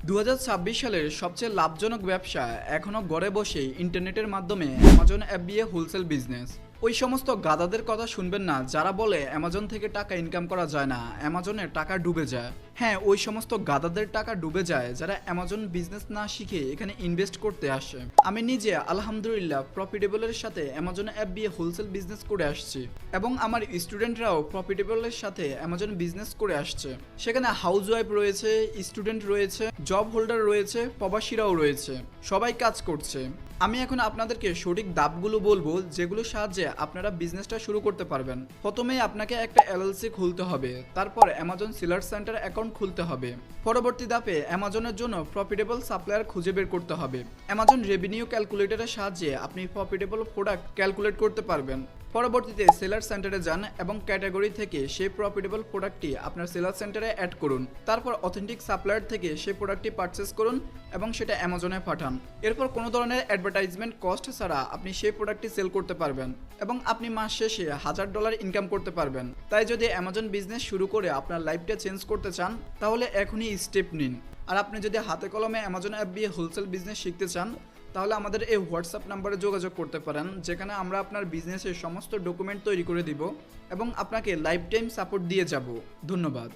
2026 সালের সবচেয়ে লাভজনক ব্যবসা এখনও ঘরে বসেই ইন্টারনেটের মাধ্যমে অ্যামাজন অ্যাপ দিয়ে হোলসেল বিজনেস। ওই সমস্ত গাধাদের কথা শুনবেন না যারা বলে অ্যামাজন থেকে টাকা ইনকাম করা যায় না, অ্যামাজনের টাকা ডুবে যায়। হ্যাঁ, ওই সমস্ত গাধাদের টাকা ডুবে যায় যারা অ্যামাজন বিজনেস না শিখে এখানে ইনভেস্ট করতে আসে। আমি নিজে আলহামদুলিল্লাহ প্রফিটেবলের সাথে অ্যামাজন অ্যাপ দিয়ে হোলসেল বিজনেস করে আসছি এবং আমার স্টুডেন্টরাও প্রফিটেবলের সাথে অ্যামাজন বিজনেস করে আসছে। সেখানে হাউস ওয়াইফ রয়েছে, স্টুডেন্ট রয়েছে, জব হোল্ডার রয়েছে, প্রবাসীরাও রয়েছে, সবাই কাজ করছে। আমি এখন আপনাদেরকে সঠিক ধাপগুলো বলবো যেগুলোর সাহায্যে আপনারা বিজনেসটা শুরু করতে পারবেন। প্রথমেই আপনাকে একটা এলএলসি খুলতে হবে, তারপর অ্যামাজন সেলার সেন্টার অ্যাকাউন্ট খুলতে হবে। পরবর্তী ধাপে অ্যামাজনের জন্য প্রফিটেবল সাপ্লায়ার খুঁজে বের করতে হবে। অ্যামাজন রেভিনিউ ক্যালকুলেটরের সাহায্যে আপনি প্রফিটেবল প্রোডাক্ট ক্যালকুলেট করতে পারবেন। পরবর্তীতে সেলার সেন্টারে যান এবং ক্যাটাগরি থেকে সেই প্রফিটেবল প্রোডাক্টটি আপনার সেলার সেন্টারে অ্যাড করুন। তারপর অথেন্টিক সাপ্লায়ার থেকে সেই প্রোডাক্টটি পারচেস করুন এবং সেটা অ্যামাজনে পাঠান। এরপর কোনো ধরনের অ্যাডভার্টাইজমেন্ট কস্ট ছাড়া আপনি সেই প্রোডাক্টটি সেল করতে পারবেন এবং আপনি মাস শেষে $1000 ইনকাম করতে পারবেন। তাই যদি অ্যামাজন বিজনেস শুরু করে আপনার লাইফটা চেঞ্জ করতে চান তাহলে এখনই স্টেপ নিন। আর আপনি যদি হাতে কলমে অ্যামাজন অ্যাপ দিয়ে হোলসেল বিজনেস শিখতে চান তাহলে আমাদের এই হোয়াটসঅ্যাপ নাম্বারে যোগাযোগ করতে পারেন, যেখানে আমরা আপনার বিজনেসের সমস্ত ডকুমেন্ট তৈরি করে দিব এবং আপনাকে লাইফ টাইম সাপোর্ট দিয়ে যাব। ধন্যবাদ।